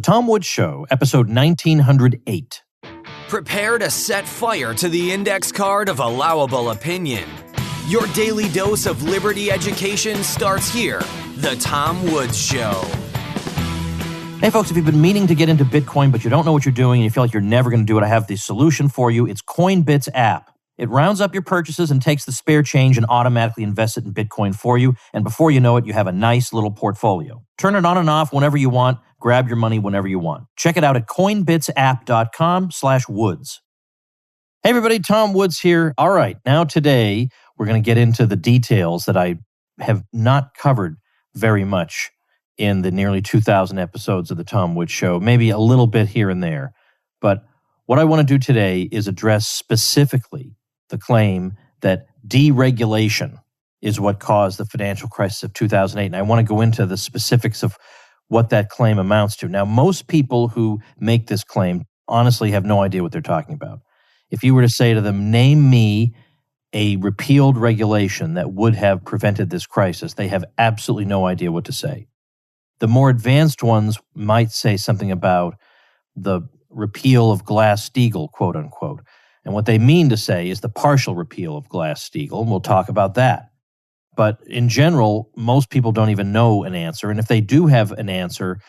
The Tom Woods Show, episode 1908. Prepare to set fire to the index card of allowable opinion. Your daily dose of liberty education starts here. The Tom Woods Show. Hey folks, if you've been meaning to get into Bitcoin but you don't know what you're doing and you feel like you're never going to do it, I have the solution for you. It's Coinbits App. It rounds up your purchases and takes the spare change and automatically invests it in Bitcoin for you. And before you know it, you have a nice little portfolio. Turn it on and off whenever you want. Grab your money whenever you want. Check it out at coinbitsapp.com/woods. Hey everybody, Tom Woods here. All right, now today we're going to get into the details that I have not covered very much in the nearly 2,000 episodes of the Tom Woods Show, maybe a little bit here and there. But what I want to do today is address specifically the claim that deregulation is what caused the financial crisis of 2008. And I want to go into the specifics of what that claim amounts to. Now, most people who make this claim honestly have no idea what they're talking about. If you were to say to them, name me a repealed regulation that would have prevented this crisis, they have absolutely no idea what to say. The more advanced ones might say something about the repeal of Glass-Steagall, quote unquote. And what they mean to say is the partial repeal of Glass-Steagall, and we'll talk about that. But in general, most people don't even know an answer. And if they do have an answer,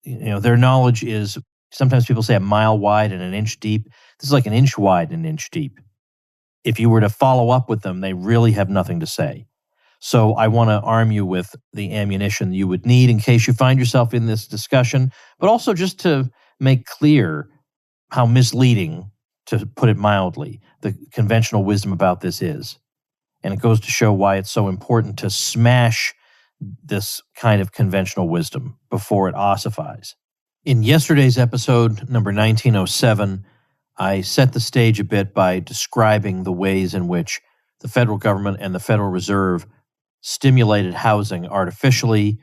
their knowledge is, sometimes people say a mile wide and an inch deep. This is like an inch wide and an inch deep. If you were to follow up with them, they really have nothing to say. So I want to arm you with the ammunition you would need in case you find yourself in this discussion, but also just to make clear how misleading, to put it mildly, the conventional wisdom about this is. And it goes to show why it's so important to smash this kind of conventional wisdom before it ossifies. In yesterday's episode, number 1907, I set the stage a bit by describing the ways in which the federal government and the Federal Reserve stimulated housing artificially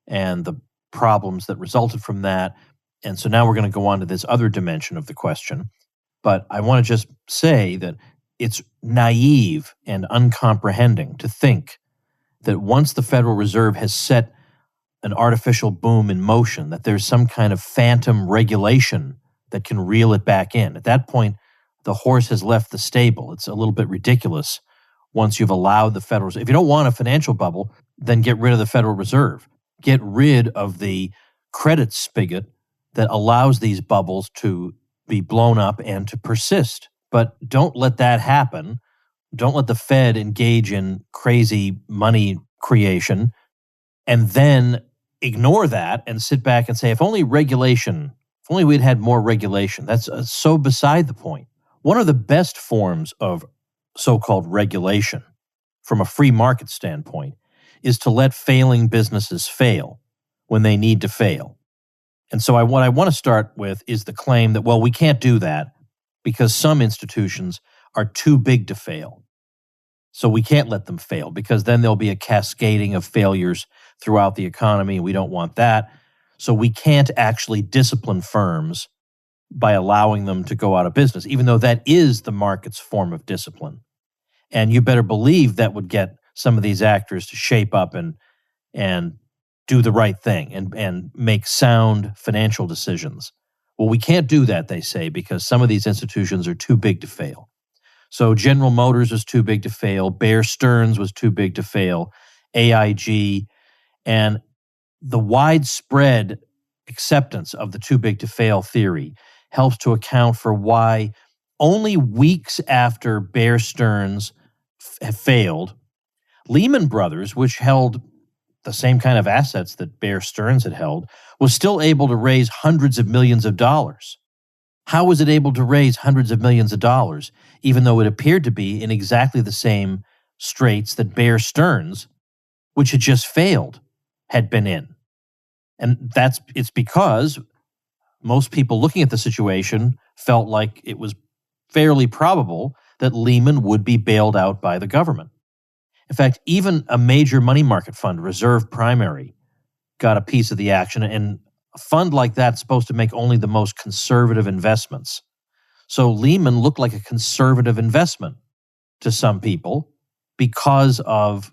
and the problems that resulted from that. And so now we're going to go on to this other dimension of the question. But I want to just say that it's naive and uncomprehending to think that once the Federal Reserve has set an artificial boom in motion, that there's some kind of phantom regulation that can reel it back in. At that point, the horse has left the stable. It's a little bit ridiculous once you've allowed the Federal Reserve. If you don't want a financial bubble, then get rid of the Federal Reserve. Get rid of the credit spigot that allows these bubbles to be blown up and to persist. But don't let that happen. Don't let the Fed engage in crazy money creation and then ignore that and sit back and say, if only we'd had more regulation. That's so beside the point. One of the best forms of so-called regulation from a free market standpoint is to let failing businesses fail when they need to fail. And so what I want to start with is the claim that, well, we can't do that because some institutions are too big to fail. So we can't let them fail because then there'll be a cascading of failures throughout the economy. We don't want that. So we can't actually discipline firms by allowing them to go out of business, even though that is the market's form of discipline. And you better believe that would get some of these actors to shape up and do the right thing and make sound financial decisions. Well, we can't do that, they say, because some of these institutions are too big to fail. So General Motors was too big to fail. Bear Stearns was too big to fail. AIG. And the widespread acceptance of the too big to fail theory helps to account for why only weeks after Bear Stearns failed, Lehman Brothers, which held the same kind of assets that Bear Stearns had held, was still able to raise hundreds of millions of dollars. How was it able to raise hundreds of millions of dollars, even though it appeared to be in exactly the same straits that Bear Stearns, which had just failed, had been in? And it's because most people looking at the situation felt like it was fairly probable that Lehman would be bailed out by the government. In fact, even a major money market fund, Reserve Primary, got a piece of the action, and a fund like that's supposed to make only the most conservative investments. So Lehman looked like a conservative investment to some people because of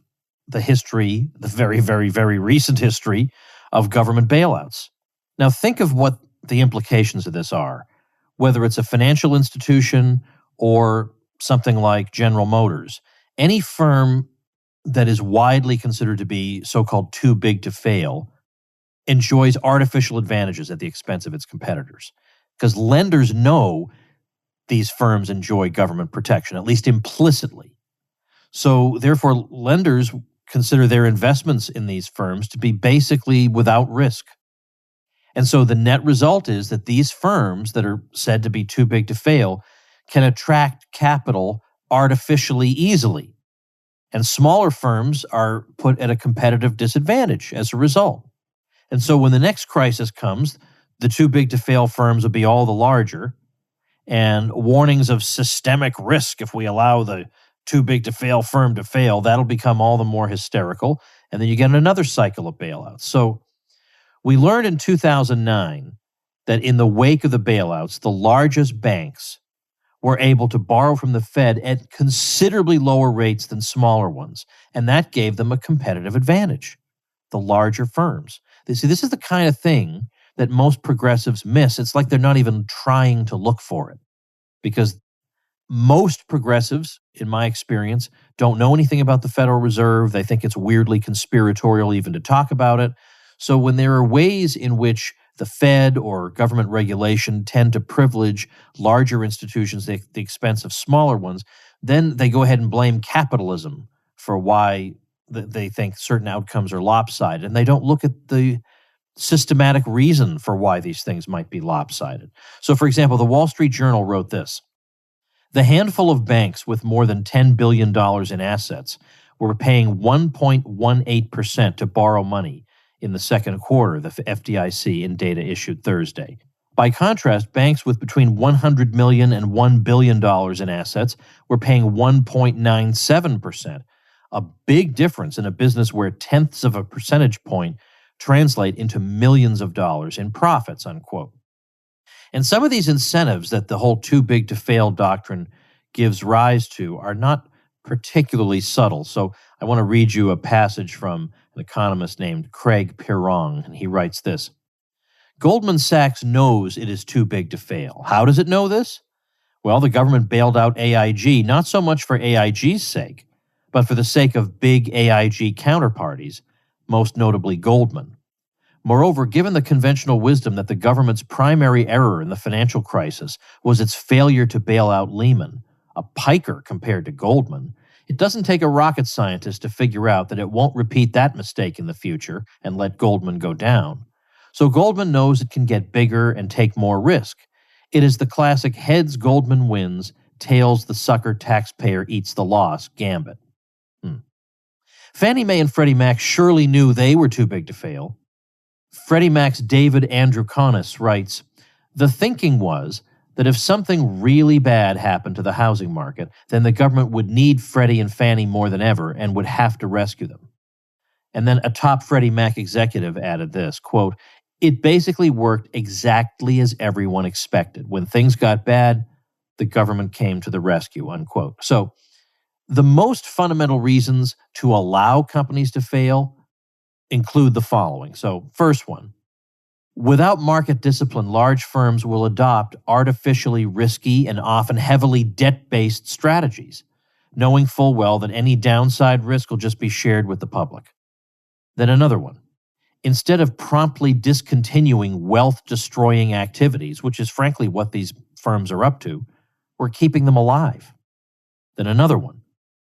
the history, the very, very, very recent history of government bailouts. Now think of what the implications of this are, whether it's a financial institution or something like General Motors, any firm that is widely considered to be so-called too big to fail enjoys artificial advantages at the expense of its competitors. Because lenders know these firms enjoy government protection, at least implicitly. So therefore, lenders consider their investments in these firms to be basically without risk. And so the net result is that these firms that are said to be too big to fail can attract capital artificially easily. And smaller firms are put at a competitive disadvantage as a result. And so when the next crisis comes, the too big to fail firms will be all the larger, and warnings of systemic risk if we allow the too big to fail firm to fail, that'll become all the more hysterical. And then you get another cycle of bailouts. So we learned in 2009 that in the wake of the bailouts, the largest banks were able to borrow from the Fed at considerably lower rates than smaller ones. And that gave them a competitive advantage, the larger firms. See, this is the kind of thing that most progressives miss. It's like they're not even trying to look for it, because most progressives, in my experience, don't know anything about the Federal Reserve. They think it's weirdly conspiratorial even to talk about it. So when there are ways in which the Fed or government regulation tend to privilege larger institutions at the expense of smaller ones, then they go ahead and blame capitalism for why they think certain outcomes are lopsided. And they don't look at the systematic reason for why these things might be lopsided. So, for example, the Wall Street Journal wrote this: the handful of banks with more than $10 billion in assets were paying 1.18% to borrow money in the second quarter, the FDIC in data issued Thursday. By contrast, banks with between $100 million and $1 billion in assets were paying 1.97%, a big difference in a business where tenths of a percentage point translate into millions of dollars in profits, unquote. And some of these incentives that the whole too big to fail doctrine gives rise to are not particularly subtle. So I want to read you a passage from an economist named Craig Pirrong, and he writes this: Goldman Sachs knows it is too big to fail. How does it know this? Well, the government bailed out AIG, not so much for AIG's sake, but for the sake of big AIG counterparties, most notably Goldman. Moreover, given the conventional wisdom that the government's primary error in the financial crisis was its failure to bail out Lehman, a piker compared to Goldman, it doesn't take a rocket scientist to figure out that it won't repeat that mistake in the future and let Goldman go down. So Goldman knows it can get bigger and take more risk. It is the classic heads Goldman wins, tails the sucker taxpayer eats the loss gambit. Fannie Mae and Freddie Mac surely knew they were too big to fail. Freddie Mac's David Androukonis writes, the thinking was that if something really bad happened to the housing market, then the government would need Freddie and Fannie more than ever and would have to rescue them. And then a top Freddie Mac executive added this, quote, it basically worked exactly as everyone expected. When things got bad, the government came to the rescue, unquote. So the most fundamental reasons to allow companies to fail include the following. So first one, without market discipline, large firms will adopt artificially risky and often heavily debt-based strategies, knowing full well that any downside risk will just be shared with the public. Then another one, instead of promptly discontinuing wealth-destroying activities, which is frankly what these firms are up to, we're keeping them alive. Then another one,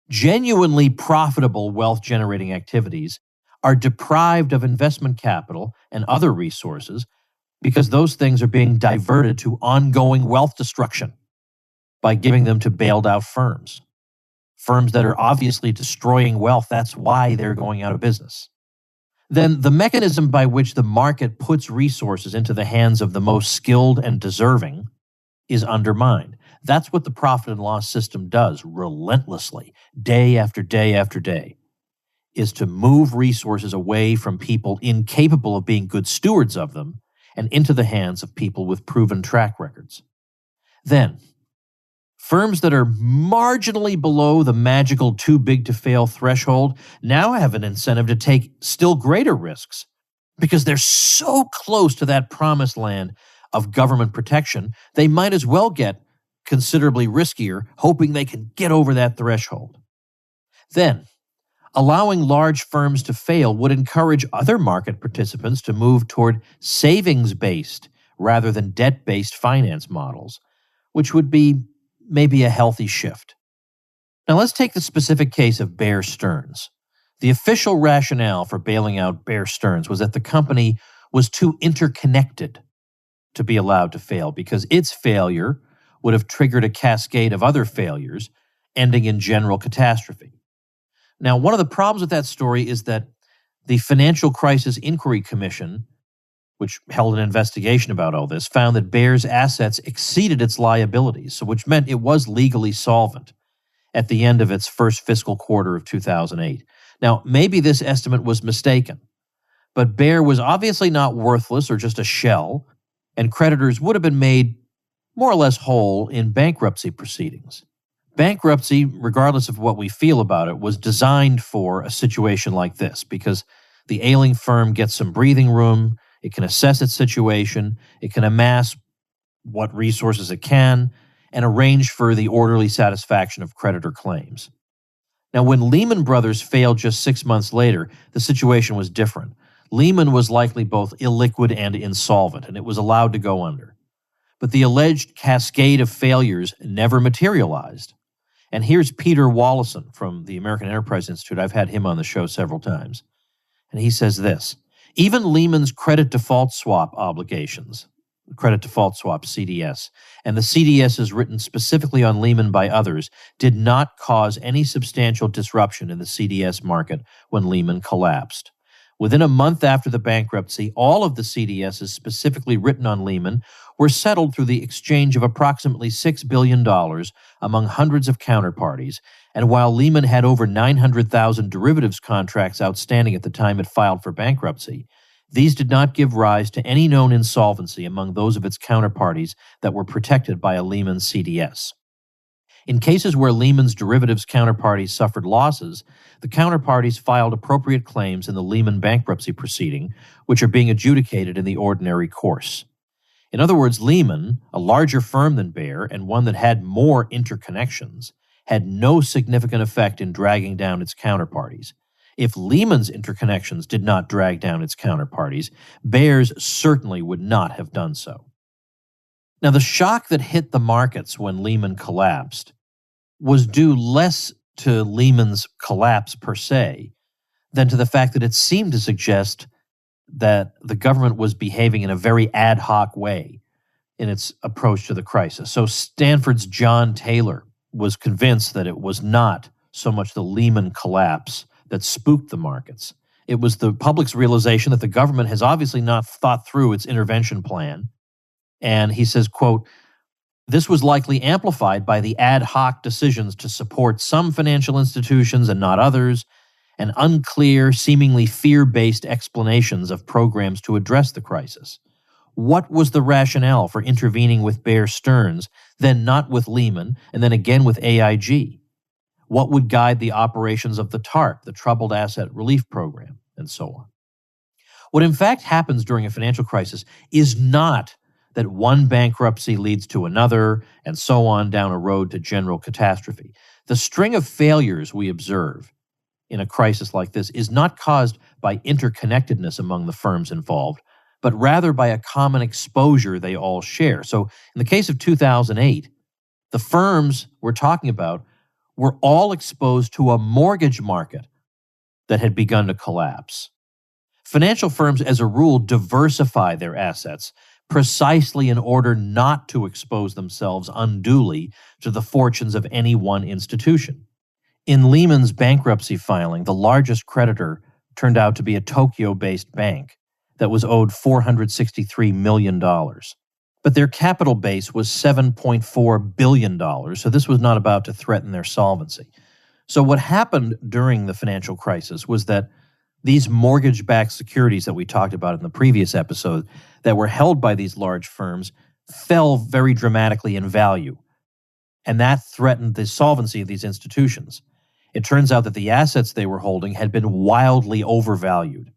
genuinely profitable wealth-generating activities are deprived of investment capital and other resources because those things are being diverted to ongoing wealth destruction by giving them to bailed out firms. Firms that are obviously destroying wealth, that's why they're going out of business. Then the mechanism by which the market puts resources into the hands of the most skilled and deserving is undermined. That's what the profit and loss system does relentlessly, day after day after day, is to move resources away from people incapable of being good stewards of them and into the hands of people with proven track records. Then, firms that are marginally below the magical too big to fail threshold now have an incentive to take still greater risks because they're so close to that promised land of government protection, they might as well get considerably riskier, hoping they can get over that threshold. Then, allowing large firms to fail would encourage other market participants to move toward savings-based rather than debt-based finance models, which would be maybe a healthy shift. Now let's take the specific case of Bear Stearns. The official rationale for bailing out Bear Stearns was that the company was too interconnected to be allowed to fail because its failure would have triggered a cascade of other failures, ending in general catastrophe. Now, one of the problems with that story is that the Financial Crisis Inquiry Commission, which held an investigation about all this, found that Bear's assets exceeded its liabilities, so which meant it was legally solvent at the end of its first fiscal quarter of 2008. Now, maybe this estimate was mistaken, but Bear was obviously not worthless or just a shell, and creditors would have been made more or less whole in bankruptcy proceedings. Bankruptcy, regardless of what we feel about it, was designed for a situation like this because the ailing firm gets some breathing room, it can assess its situation, it can amass what resources it can, and arrange for the orderly satisfaction of creditor claims. Now, when Lehman Brothers failed just 6 months later, the situation was different. Lehman was likely both illiquid and insolvent, and it was allowed to go under. But the alleged cascade of failures never materialized. And here's Peter Wallison from the American Enterprise Institute. I've had him on the show several times. And he says this: even Lehman's credit default swap obligations, credit default swap, CDS, and the CDSs written specifically on Lehman by others did not cause any substantial disruption in the CDS market when Lehman collapsed. Within a month after the bankruptcy, all of the CDSs specifically written on Lehman were settled through the exchange of approximately $6 billion among hundreds of counterparties, and while Lehman had over 900,000 derivatives contracts outstanding at the time it filed for bankruptcy, these did not give rise to any known insolvency among those of its counterparties that were protected by a Lehman CDS. In cases where Lehman's derivatives counterparties suffered losses, the counterparties filed appropriate claims in the Lehman bankruptcy proceeding, which are being adjudicated in the ordinary course. In other words, Lehman, a larger firm than Bear and one that had more interconnections, had no significant effect in dragging down its counterparties. If Lehman's interconnections did not drag down its counterparties, Bear's certainly would not have done so. Now, the shock that hit the markets when Lehman collapsed was due less to Lehman's collapse per se than to the fact that it seemed to suggest that the government was behaving in a very ad hoc way in its approach to the crisis. So Stanford's John Taylor was convinced that it was not so much the Lehman collapse that spooked the markets. It was the public's realization that the government has obviously not thought through its intervention plan. And he says, quote, "This was likely amplified by the ad hoc decisions to support some financial institutions and not others, and unclear, seemingly fear-based explanations of programs to address the crisis. What was the rationale for intervening with Bear Stearns, then not with Lehman, and then again with AIG? What would guide the operations of the TARP, the Troubled Asset Relief Program, and so on?" What in fact happens during a financial crisis is not that one bankruptcy leads to another, and so on down a road to general catastrophe. The string of failures we observe in a crisis like this is not caused by interconnectedness among the firms involved, but rather by a common exposure they all share. So in the case of 2008, the firms we're talking about were all exposed to a mortgage market that had begun to collapse. Financial firms, as a rule, diversify their assets precisely in order not to expose themselves unduly to the fortunes of any one institution. In Lehman's bankruptcy filing, the largest creditor turned out to be a Tokyo-based bank that was owed $463 million. But their capital base was $7.4 billion, so this was not about to threaten their solvency. So what happened during the financial crisis was that these mortgage-backed securities that we talked about in the previous episode that were held by these large firms fell very dramatically in value, and that threatened the solvency of these institutions. It turns out that the assets they were holding had been wildly overvalued.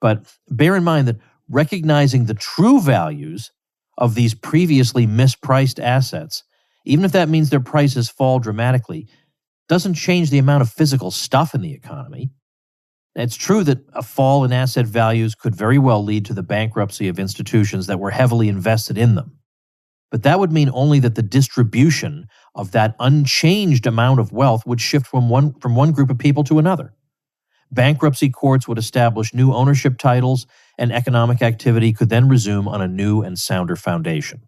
But bear in mind that recognizing the true values of these previously mispriced assets, even if that means their prices fall dramatically, doesn't change the amount of physical stuff in the economy. It's true that a fall in asset values could very well lead to the bankruptcy of institutions that were heavily invested in them. But that would mean only that the distribution of that unchanged amount of wealth would shift from one group of people to another. Bankruptcy courts would establish new ownership titles, and economic activity could then resume on a new and sounder foundation.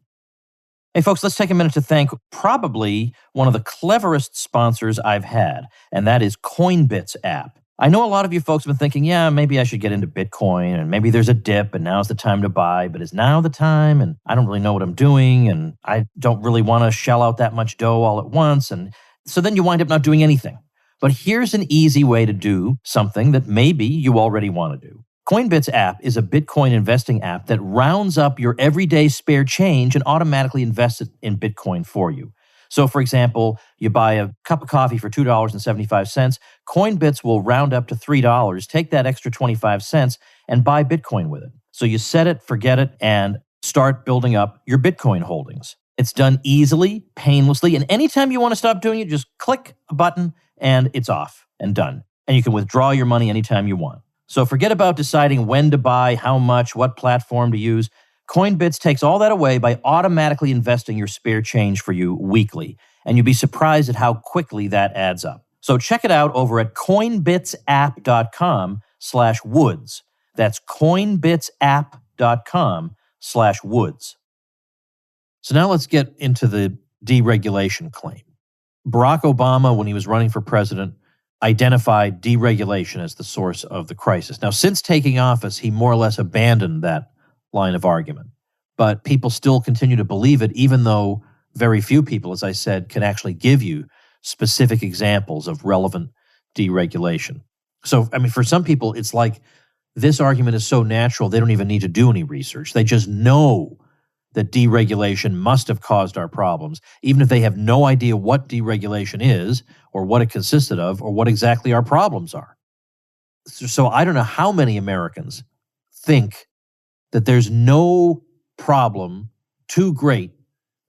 Hey folks, let's take a minute to thank probably one of the cleverest sponsors I've had, and that is Coinbits App. I know a lot of you folks have been thinking, yeah, maybe I should get into Bitcoin, and maybe there's a dip, and now's the time to buy, but is now the time? And I don't really know what I'm doing, and I don't really want to shell out that much dough all at once, and so then you wind up not doing anything. But here's an easy way to do something that maybe you already want to do. Coinbits App is a Bitcoin investing app that rounds up your everyday spare change and automatically invests it in Bitcoin for you. So, for example, you buy a cup of coffee for $2.75. Coinbits will round up to $3, take that extra 25 cents, and buy Bitcoin with it. So you set it, forget it, and start building up your Bitcoin holdings. It's done easily, painlessly, and anytime you want to stop doing it, just click a button and it's off and done. And you can withdraw your money anytime you want. So forget about deciding when to buy, how much, what platform to use. Coinbits takes all that away by automatically investing your spare change for you weekly. And you'd be surprised at how quickly that adds up. So check it out over at coinbitsapp.com/woods. That's coinbitsapp.com/woods. So now let's get into the deregulation claim. Barack Obama, when he was running for president, identified deregulation as the source of the crisis. Now, since taking office, he more or less abandoned that line of argument. But people still continue to believe it, even though very few people, as I said, can actually give you specific examples of relevant deregulation. So, I mean, for some people, it's like this argument is so natural, they don't even need to do any research. They just know that deregulation must have caused our problems, even if they have no idea what deregulation is or what it consisted of or what exactly our problems are. So I don't know how many Americans think that there's no problem too great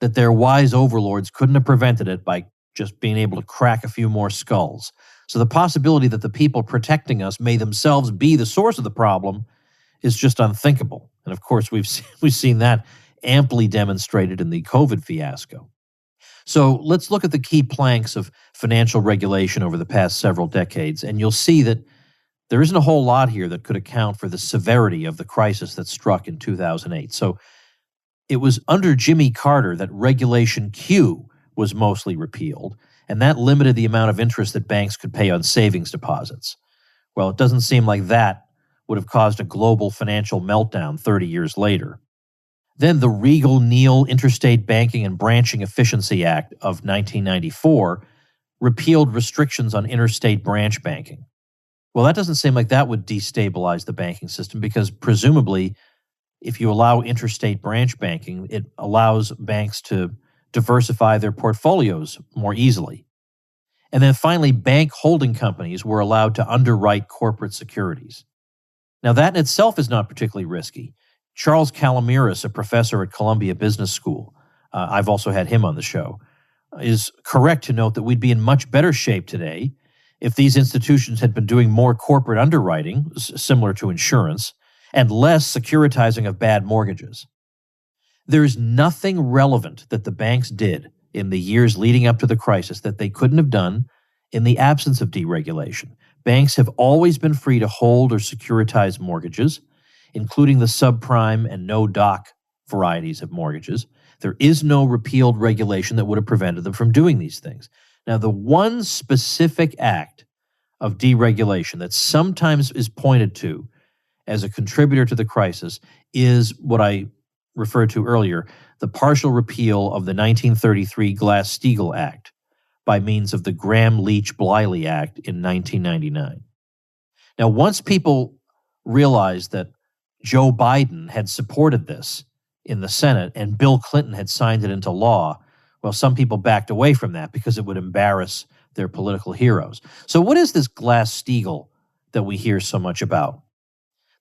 that their wise overlords couldn't have prevented it by just being able to crack a few more skulls. So the possibility that the people protecting us may themselves be the source of the problem is just unthinkable. And of course, we've seen that amply demonstrated in the COVID fiasco. So let's look at the key planks of financial regulation over the past several decades, and you'll see that there isn't a whole lot here that could account for the severity of the crisis that struck in 2008. So it was under Jimmy Carter that Regulation Q was mostly repealed, and that limited the amount of interest that banks could pay on savings deposits. Well, it doesn't seem like that would have caused a global financial meltdown 30 years later. Then the Regal-Neal Interstate Banking and Branching Efficiency Act of 1994 repealed restrictions on interstate branch banking. Well, that doesn't seem like that would destabilize the banking system because presumably if you allow interstate branch banking, it allows banks to diversify their portfolios more easily. And then finally, bank holding companies were allowed to underwrite corporate securities. Now, that in itself is not particularly risky. Charles Calamiris, a professor at Columbia Business School, I've also had him on the show, is correct to note that we'd be in much better shape today if these institutions had been doing more corporate underwriting, similar to insurance, and less securitizing of bad mortgages. There's nothing relevant that the banks did in the years leading up to the crisis that they couldn't have done in the absence of deregulation. Banks have always been free to hold or securitize mortgages, including the subprime and no-doc varieties of mortgages. There is no repealed regulation that would have prevented them from doing these things. Now, the one specific act of deregulation that sometimes is pointed to as a contributor to the crisis is what I referred to earlier, the partial repeal of the 1933 Glass-Steagall Act by means of the Gramm-Leach-Bliley Act in 1999. Now, once people realized that Joe Biden had supported this in the Senate and Bill Clinton had signed it into law, well, some people backed away from that because it would embarrass their political heroes. So what is this Glass-Steagall that we hear so much about?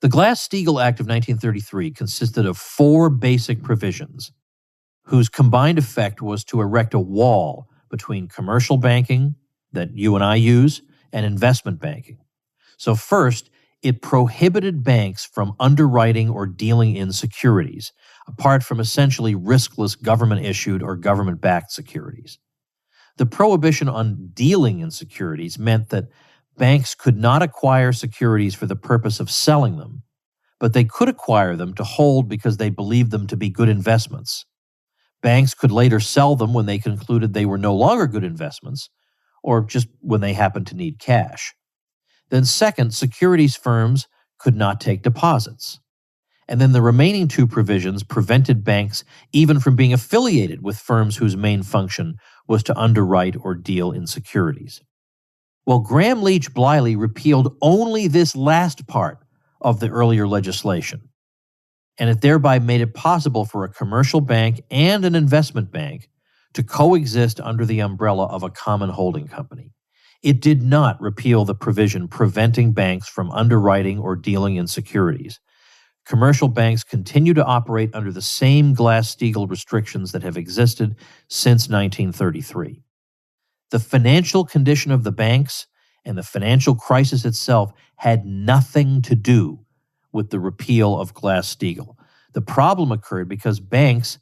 The Glass-Steagall Act of 1933 consisted of 4 basic provisions, whose combined effect was to erect a wall between commercial banking, that you and I use, and investment banking. So first, it prohibited banks from underwriting or dealing in securities, apart from essentially riskless government-issued or government-backed securities. The prohibition on dealing in securities meant that banks could not acquire securities for the purpose of selling them, but they could acquire them to hold because they believed them to be good investments. Banks could later sell them when they concluded they were no longer good investments, or just when they happened to need cash. Then second, securities firms could not take deposits. And then the remaining 2 provisions prevented banks even from being affiliated with firms whose main function was to underwrite or deal in securities. Well, Graham Leach Bliley repealed only this last part of the earlier legislation, and it thereby made it possible for a commercial bank and an investment bank to coexist under the umbrella of a common holding company. It did not repeal the provision preventing banks from underwriting or dealing in securities. Commercial banks continue to operate under the same Glass-Steagall restrictions that have existed since 1933. The financial condition of the banks and the financial crisis itself had nothing to do with the repeal of Glass-Steagall. The problem occurred because banks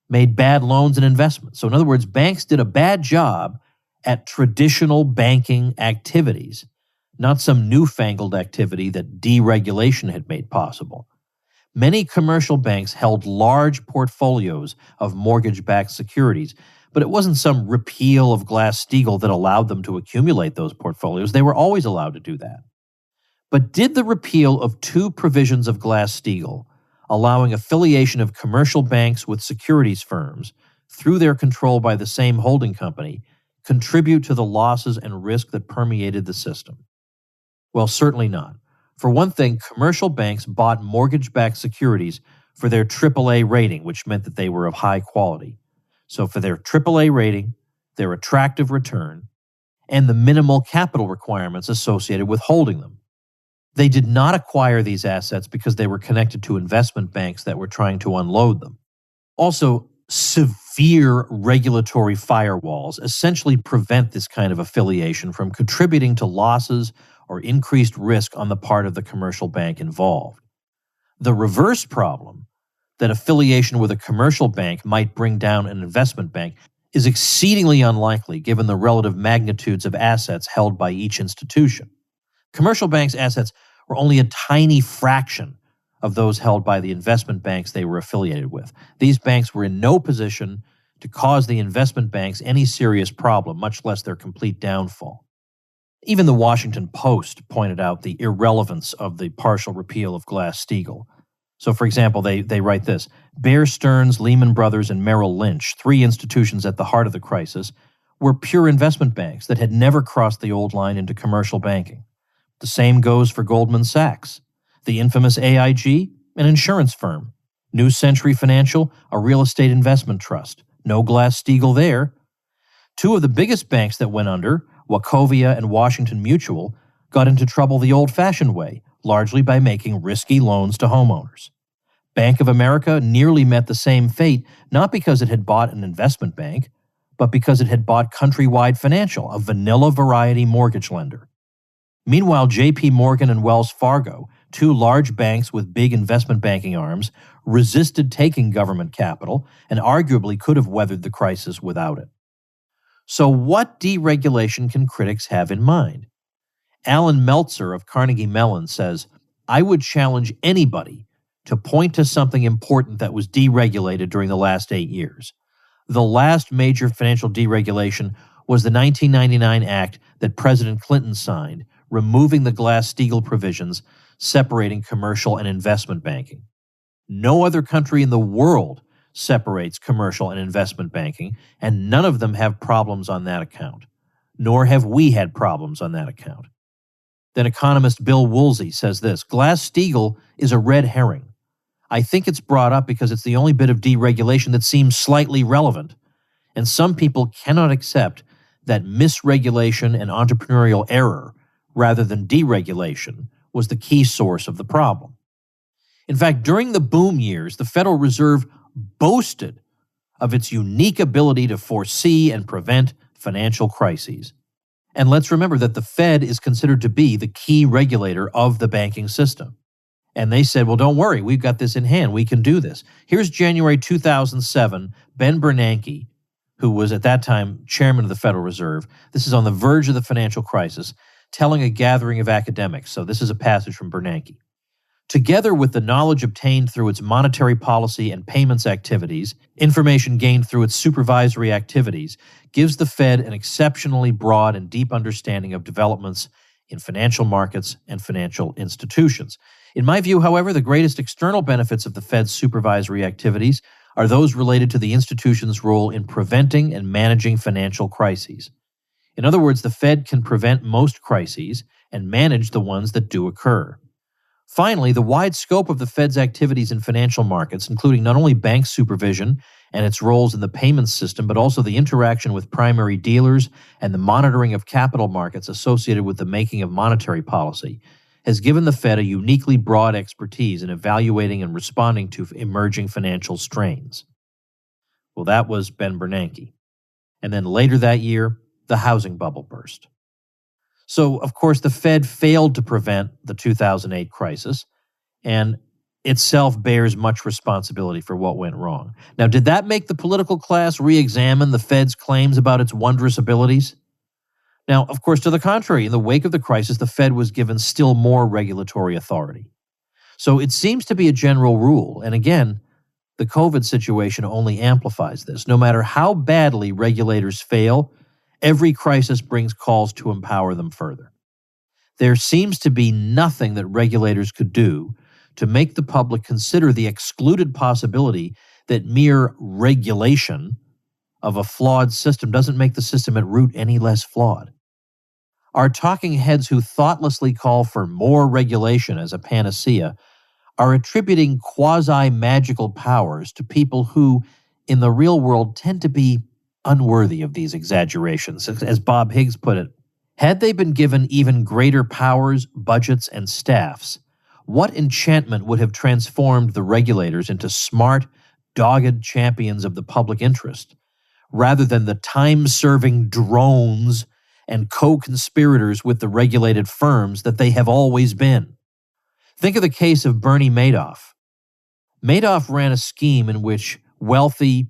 made bad loans and investments. So in other words, banks did a bad job at traditional banking activities, not some newfangled activity that deregulation had made possible. Many commercial banks held large portfolios of mortgage-backed securities, but it wasn't some repeal of Glass-Steagall that allowed them to accumulate those portfolios. They were always allowed to do that. But did the repeal of 2 provisions of Glass-Steagall, allowing affiliation of commercial banks with securities firms through their control by the same holding company, contribute to the losses and risk that permeated the system? Well, certainly not. For one thing, commercial banks bought mortgage-backed securities for their AAA rating, which meant that they were of high quality. So for their AAA rating, their attractive return, and the minimal capital requirements associated with holding them. They did not acquire these assets because they were connected to investment banks that were trying to unload them. Also, severe regulatory firewalls essentially prevent this kind of affiliation from contributing to losses or increased risk on the part of the commercial bank involved. The reverse problem, that affiliation with a commercial bank might bring down an investment bank, is exceedingly unlikely given the relative magnitudes of assets held by each institution. Commercial banks' assets were only a tiny fraction of those held by the investment banks they were affiliated with. These banks were in no position to cause the investment banks any serious problem, much less their complete downfall. Even the Washington Post pointed out the irrelevance of the partial repeal of Glass-Steagall. So, for example, they write this: Bear Stearns, Lehman Brothers, and Merrill Lynch, 3 institutions at the heart of the crisis, were pure investment banks that had never crossed the old line into commercial banking. The same goes for Goldman Sachs, the infamous AIG, an insurance firm, New Century Financial, a real estate investment trust. No Glass-Steagall there. 2 of the biggest banks that went under, Wachovia and Washington Mutual, got into trouble the old-fashioned way, largely by making risky loans to homeowners. Bank of America nearly met the same fate, not because it had bought an investment bank, but because it had bought Countrywide Financial, a vanilla variety mortgage lender. Meanwhile, J.P. Morgan and Wells Fargo, 2 large banks with big investment banking arms, resisted taking government capital and arguably could have weathered the crisis without it. So what deregulation can critics have in mind? Alan Meltzer of Carnegie Mellon says, I would challenge anybody to point to something important that was deregulated during the last 8 years. The last major financial deregulation was the 1999 act that President Clinton signed, removing the Glass-Steagall provisions separating commercial and investment banking. No other country in the world separates commercial and investment banking, and none of them have problems on that account. Nor have we had problems on that account. Then economist Bill Woolsey says this: Glass-Steagall is a red herring. I think it's brought up because it's the only bit of deregulation that seems slightly relevant, and some people cannot accept that misregulation and entrepreneurial error, rather than deregulation, was the key source of the problem. In fact, during the boom years, the Federal Reserve boasted of its unique ability to foresee and prevent financial crises. And let's remember that the Fed is considered to be the key regulator of the banking system. And they said, well, don't worry, we've got this in hand. We can do this. Here's January 2007, Ben Bernanke, who was at that time chairman of the Federal Reserve. This is on the verge of the financial crisis, telling a gathering of academics. So this is a passage from Bernanke. Together with the knowledge obtained through its monetary policy and payments activities, information gained through its supervisory activities gives the Fed an exceptionally broad and deep understanding of developments in financial markets and financial institutions. In my view, however, the greatest external benefits of the Fed's supervisory activities are those related to the institution's role in preventing and managing financial crises. In other words, the Fed can prevent most crises and manage the ones that do occur. Finally, the wide scope of the Fed's activities in financial markets, including not only bank supervision and its roles in the payments system, but also the interaction with primary dealers and the monitoring of capital markets associated with the making of monetary policy, has given the Fed a uniquely broad expertise in evaluating and responding to emerging financial strains. Well, that was Ben Bernanke. And then later that year, the housing bubble burst. So, of course, the Fed failed to prevent the 2008 crisis, and itself bears much responsibility for what went wrong. Now, did that make the political class re-examine the Fed's claims about its wondrous abilities? Now, of course, to the contrary, in the wake of the crisis, the Fed was given still more regulatory authority. So it seems to be a general rule, and again, the COVID situation only amplifies this. No matter how badly regulators fail, every crisis brings calls to empower them further. There seems to be nothing that regulators could do to make the public consider the excluded possibility that mere regulation of a flawed system doesn't make the system at root any less flawed. Our talking heads who thoughtlessly call for more regulation as a panacea are attributing quasi-magical powers to people who, in the real world, tend to be unworthy of these exaggerations. As Bob Higgs put it, had they been given even greater powers, budgets, and staffs, what enchantment would have transformed the regulators into smart, dogged champions of the public interest, rather than the time-serving drones and co-conspirators with the regulated firms that they have always been? Think of the case of Bernie Madoff. Madoff ran a scheme in which wealthy,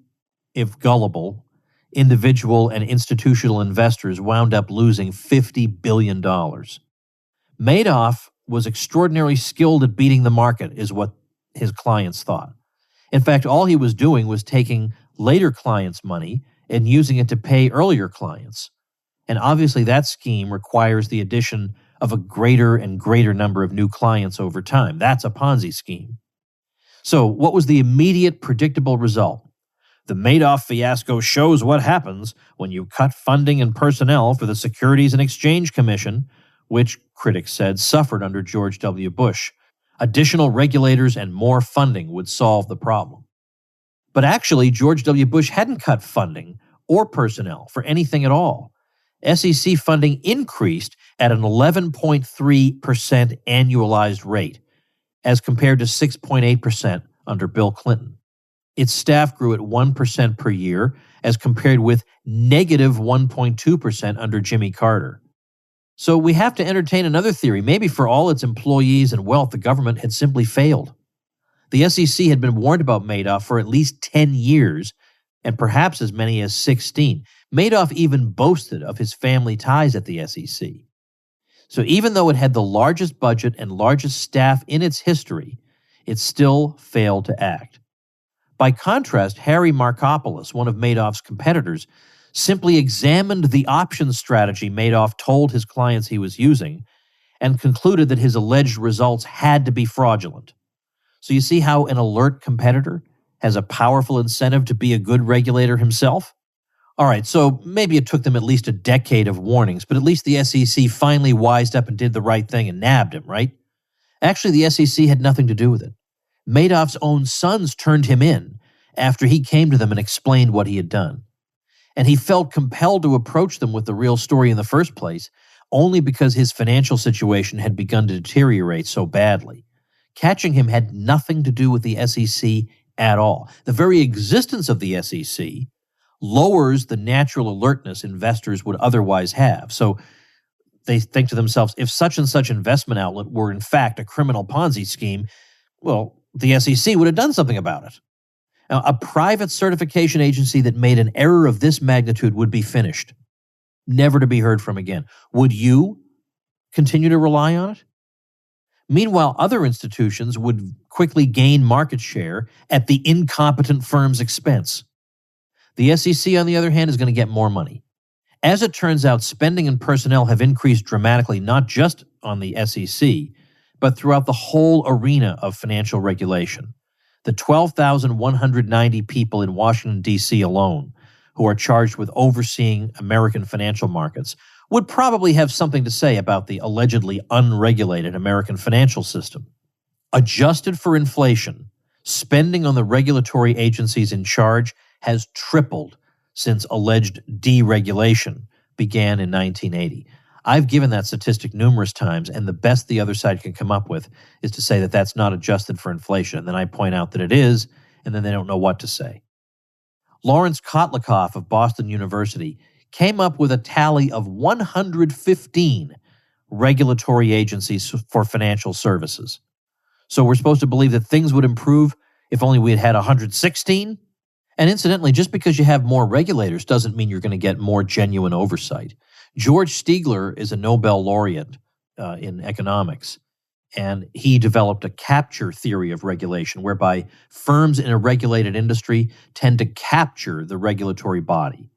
if gullible, individual and institutional investors wound up losing $50 billion. Madoff was extraordinarily skilled at beating the market, is what his clients thought. In fact, all he was doing was taking later clients' money and using it to pay earlier clients. And obviously that scheme requires the addition of a greater and greater number of new clients over time. That's a Ponzi scheme. So what was the immediate predictable result? The Madoff fiasco shows what happens when you cut funding and personnel for the Securities and Exchange Commission, which, critics said, suffered under George W. Bush. Additional regulators and more funding would solve the problem. But actually, George W. Bush hadn't cut funding or personnel for anything at all. SEC funding increased at an 11.3% annualized rate, as compared to 6.8% under Bill Clinton. Its staff grew at 1% per year, as compared with negative 1.2% under Jimmy Carter. So we have to entertain another theory. Maybe for all its employees and wealth, the government had simply failed. The SEC had been warned about Madoff for at least 10 years, and perhaps as many as 16. Madoff even boasted of his family ties at the SEC. So even though it had the largest budget and largest staff in its history, it still failed to act. By contrast, Harry Markopolos, one of Madoff's competitors, simply examined the option strategy Madoff told his clients he was using and concluded that his alleged results had to be fraudulent. So you see how an alert competitor has a powerful incentive to be a good regulator himself? All right, so maybe it took them at least a decade of warnings, but at least the SEC finally wised up and did the right thing and nabbed him, right? Actually, the SEC had nothing to do with it. Madoff's own sons turned him in after he came to them and explained what he had done. And he felt compelled to approach them with the real story in the first place, only because his financial situation had begun to deteriorate so badly. Catching him had nothing to do with the SEC at all. The very existence of the SEC lowers the natural alertness investors would otherwise have. So they think to themselves, if such and such investment outlet were in fact a criminal Ponzi scheme, well, the SEC would have done something about it. Now, a private certification agency that made an error of this magnitude would be finished, never to be heard from again. Would you continue to rely on it? Meanwhile, other institutions would quickly gain market share at the incompetent firm's expense. The SEC, on the other hand, is going to get more money. As it turns out, spending and personnel have increased dramatically, not just on the SEC, but throughout the whole arena of financial regulation. The 12,190 people in Washington, D.C. alone who are charged with overseeing American financial markets would probably have something to say about the allegedly unregulated American financial system. Adjusted for inflation, spending on the regulatory agencies in charge has tripled since alleged deregulation began in 1980. I've given that statistic numerous times, and the best the other side can come up with is to say that that's not adjusted for inflation. And then I point out that it is, and then they don't know what to say. Lawrence Kotlikoff of Boston University came up with a tally of 115 regulatory agencies for financial services. So we're supposed to believe that things would improve if only we had had 116? And incidentally, just because you have more regulators doesn't mean you're going to get more genuine oversight. George Stiegler is a Nobel laureate in economics, and he developed a capture theory of regulation whereby firms in a regulated industry tend to capture the regulatory body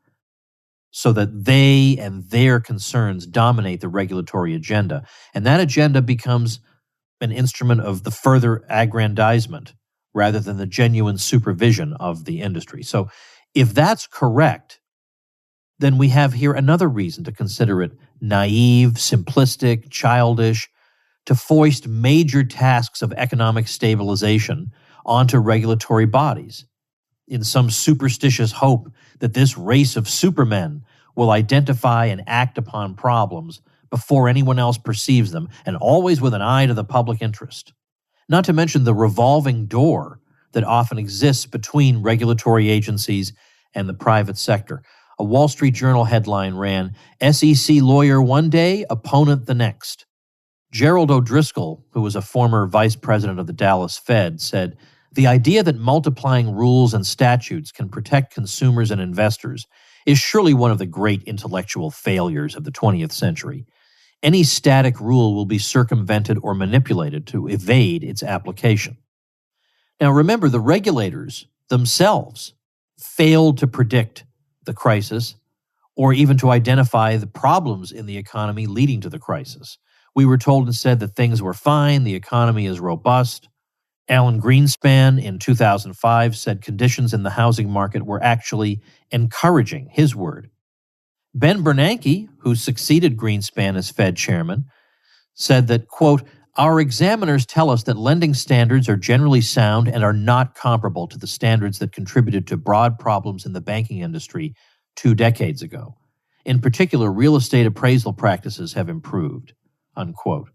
so that they and their concerns dominate the regulatory agenda. And that agenda becomes an instrument of the further aggrandizement rather than the genuine supervision of the industry. So if that's correct, then we have here another reason to consider it naive, simplistic, childish, to foist major tasks of economic stabilization onto regulatory bodies in some superstitious hope that this race of supermen will identify and act upon problems before anyone else perceives them, and always with an eye to the public interest. Not to mention the revolving door that often exists between regulatory agencies and the private sector. A Wall Street Journal headline ran, "SEC lawyer one day, opponent the next." Gerald O'Driscoll, who was a former vice president of the Dallas Fed, said, "The idea that multiplying rules and statutes can protect consumers and investors is surely one of the great intellectual failures of the 20th century. Any static rule will be circumvented or manipulated to evade its application." Now remember, the regulators themselves failed to predict the crisis or even to identify the problems in the economy leading to the crisis. We were told instead that things were fine, the economy is robust. Alan Greenspan in 2005 said conditions in the housing market were actually encouraging, his word. Ben Bernanke, who succeeded Greenspan as Fed chairman, said that, quote, "Our examiners tell us that lending standards are generally sound and are not comparable to the standards that contributed to broad problems in the banking industry 2 decades ago. In particular, real estate appraisal practices have improved," unquote.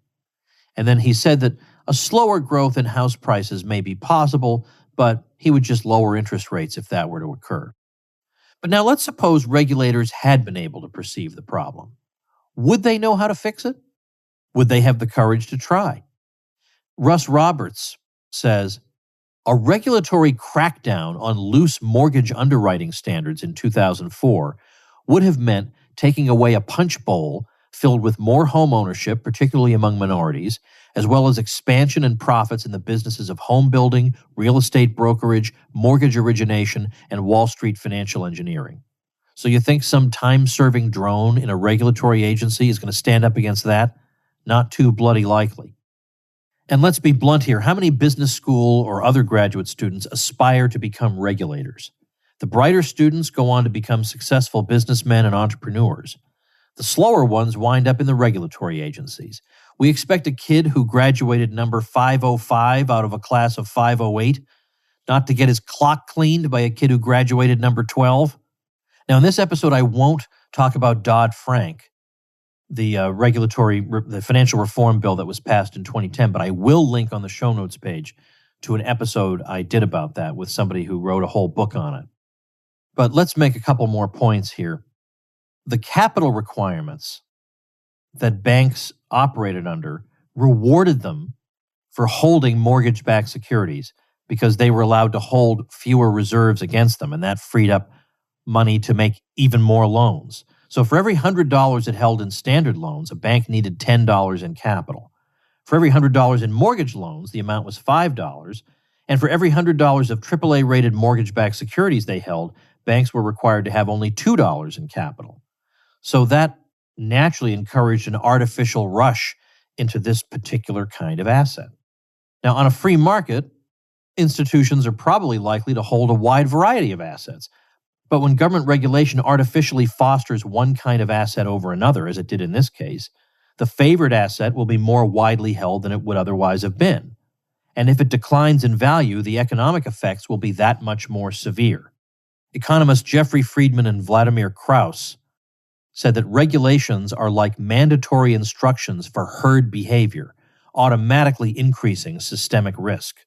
And then he said that a slower growth in house prices may be possible, but he would just lower interest rates if that were to occur. But now let's suppose regulators had been able to perceive the problem. Would they know how to fix it? Would they have the courage to try? Russ Roberts says, "A regulatory crackdown on loose mortgage underwriting standards in 2004 would have meant taking away a punch bowl filled with more home ownership, particularly among minorities, as well as expansion and profits in the businesses of home building, real estate brokerage, mortgage origination, and Wall Street financial engineering." So you think some time-serving drone in a regulatory agency is going to stand up against that? Not too bloody likely. And let's be blunt here. How many business school or other graduate students aspire to become regulators? The brighter students go on to become successful businessmen and entrepreneurs. The slower ones wind up in the regulatory agencies. We expect a kid who graduated number 505 out of a class of 508 not to get his clock cleaned by a kid who graduated number 12. Now, in this episode, I won't talk about Dodd-Frank, the the financial reform bill that was passed in 2010, but I will link on the show notes page to an episode I did about that with somebody who wrote a whole book on it. But let's make a couple more points here. The capital requirements that banks operated under rewarded them for holding mortgage-backed securities because they were allowed to hold fewer reserves against them, and that freed up money to make even more loans. So for every $100 it held in standard loans, a bank needed $10 in capital. For every $100 in mortgage loans, the amount was $5. And for every $100 of AAA-rated mortgage-backed securities they held, banks were required to have only $2 in capital. So that naturally encouraged an artificial rush into this particular kind of asset. Now, on a free market, institutions are probably likely to hold a wide variety of assets. But when government regulation artificially fosters one kind of asset over another, as it did in this case, the favored asset will be more widely held than it would otherwise have been. And if it declines in value, the economic effects will be that much more severe. Economists Jeffrey Friedman and Vladimir Krauss said that regulations are like mandatory instructions for herd behavior, automatically increasing systemic risk.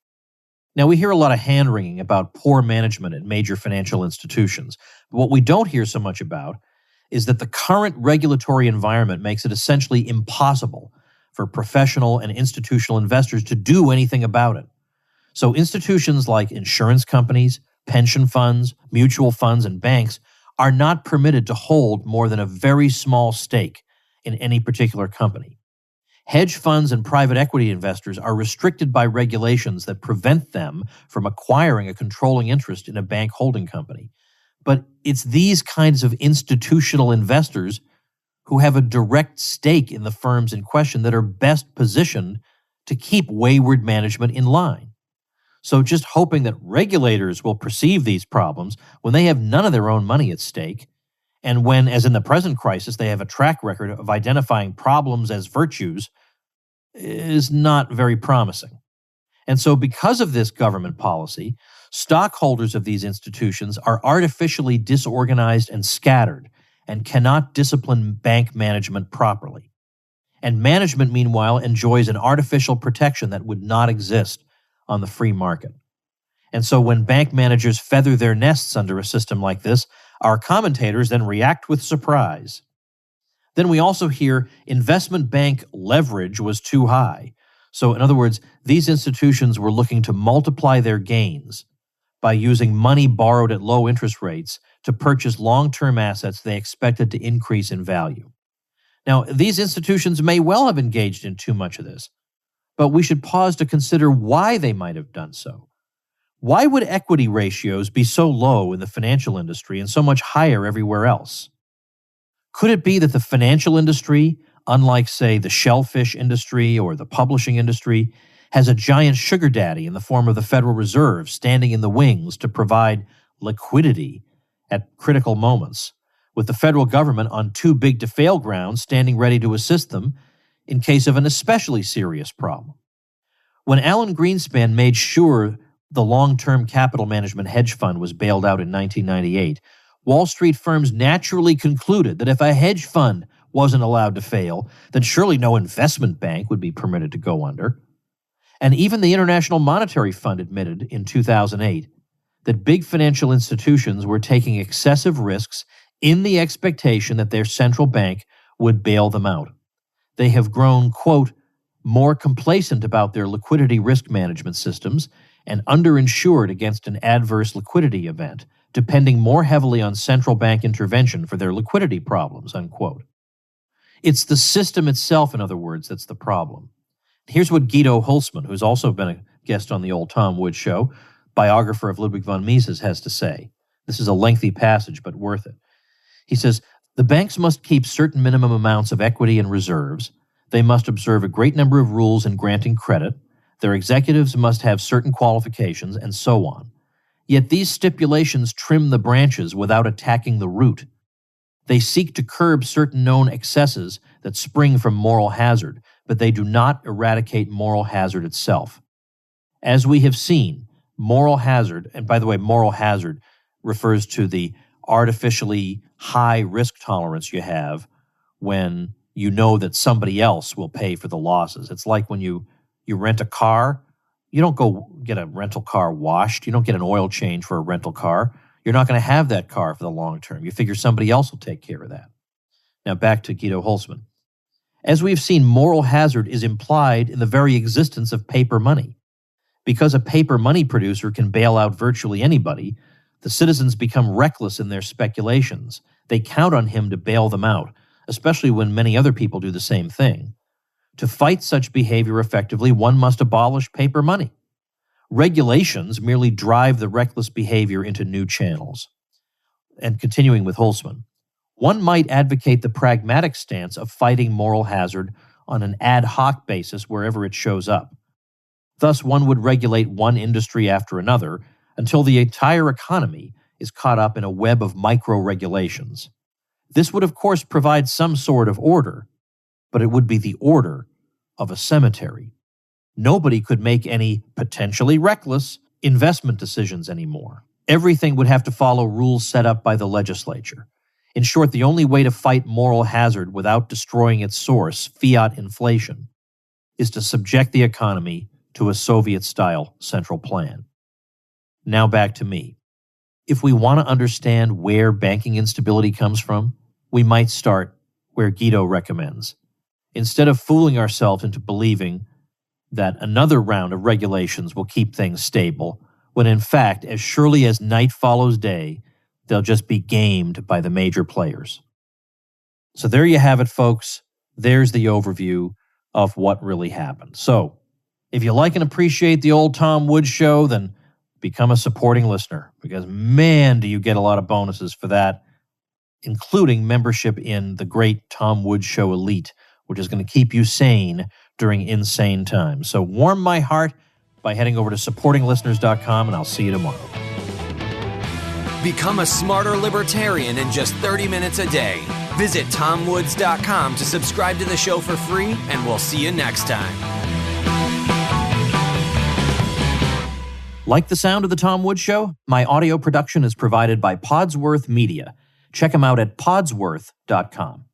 Now, we hear a lot of hand-wringing about poor management at major financial institutions, but what we don't hear so much about is that the current regulatory environment makes it essentially impossible for professional and institutional investors to do anything about it. So institutions like insurance companies, pension funds, mutual funds, and banks are not permitted to hold more than a very small stake in any particular company. Hedge funds and private equity investors are restricted by regulations that prevent them from acquiring a controlling interest in a bank holding company. But it's these kinds of institutional investors who have a direct stake in the firms in question that are best positioned to keep wayward management in line. So just hoping that regulators will perceive these problems when they have none of their own money at stake, and when, as in the present crisis, they have a track record of identifying problems as virtues, is not very promising. And so because of this government policy, stockholders of these institutions are artificially disorganized and scattered and cannot discipline bank management properly. And management, meanwhile, enjoys an artificial protection that would not exist on the free market. And so when bank managers feather their nests under a system like this, our commentators then react with surprise. Then we also hear investment bank leverage was too high. So in other words, these institutions were looking to multiply their gains by using money borrowed at low interest rates to purchase long-term assets they expected to increase in value. Now, these institutions may well have engaged in too much of this, but we should pause to consider why they might have done so. Why would equity ratios be so low in the financial industry and so much higher everywhere else? Could it be that the financial industry, unlike, say, the shellfish industry or the publishing industry, has a giant sugar daddy in the form of the Federal Reserve standing in the wings to provide liquidity at critical moments, with the federal government on too big to fail ground standing ready to assist them in case of an especially serious problem? When Alan Greenspan made sure the long-term capital management hedge fund was bailed out in 1998, Wall Street firms naturally concluded that if a hedge fund wasn't allowed to fail, then surely no investment bank would be permitted to go under. And even the International Monetary Fund admitted in 2008 that big financial institutions were taking excessive risks in the expectation that their central bank would bail them out. They have grown, quote, more complacent about their liquidity risk management systems and underinsured against an adverse liquidity event, depending more heavily on central bank intervention for their liquidity problems, unquote. It's the system itself, in other words, that's the problem. Here's what Guido Hulsmann, who's also been a guest on the old Tom Woods show, biographer of Ludwig von Mises, has to say. This is a lengthy passage, but worth it. He says, the banks must keep certain minimum amounts of equity and reserves. They must observe a great number of rules in granting credit. Their executives must have certain qualifications, and so on. Yet these stipulations trim the branches without attacking the root. They seek to curb certain known excesses that spring from moral hazard, but they do not eradicate moral hazard itself. As we have seen, moral hazard, and by the way, moral hazard refers to the artificially high risk tolerance you have when you know that somebody else will pay for the losses. It's like when you rent a car, you don't go get a rental car washed. You don't get an oil change for a rental car. You're not going to have that car for the long term. You figure somebody else will take care of that. Now back to Guido Holzman. As we've seen, moral hazard is implied in the very existence of paper money. Because a paper money producer can bail out virtually anybody, the citizens become reckless in their speculations. They count on him to bail them out, especially when many other people do the same thing. To fight such behavior effectively, one must abolish paper money. Regulations merely drive the reckless behavior into new channels. And continuing with Holzman, one might advocate the pragmatic stance of fighting moral hazard on an ad hoc basis wherever it shows up. Thus, one would regulate one industry after another until the entire economy is caught up in a web of micro-regulations. This would, of course, provide some sort of order, but it would be the order of a cemetery. Nobody could make any potentially reckless investment decisions anymore. Everything would have to follow rules set up by the legislature. In short, the only way to fight moral hazard without destroying its source, fiat inflation, is to subject the economy to a Soviet-style central plan. Now back to me. If we want to understand where banking instability comes from, we might start where Guido recommends. Instead of fooling ourselves into believing that another round of regulations will keep things stable, when in fact, as surely as night follows day, they'll just be gamed by the major players. So there you have it, folks. There's the overview of what really happened. So, if you like and appreciate the old Tom Woods Show, then become a supporting listener, because man, do you get a lot of bonuses for that, including membership in the great Tom Woods Show Elite, which is going to keep you sane during insane times. So warm my heart by heading over to supportinglisteners.com, and I'll see you tomorrow. Become a smarter libertarian in just 30 minutes a day. Visit TomWoods.com to subscribe to the show for free, and we'll see you next time. Like the sound of The Tom Woods Show? My audio production is provided by Podsworth Media. Check them out at podsworth.com.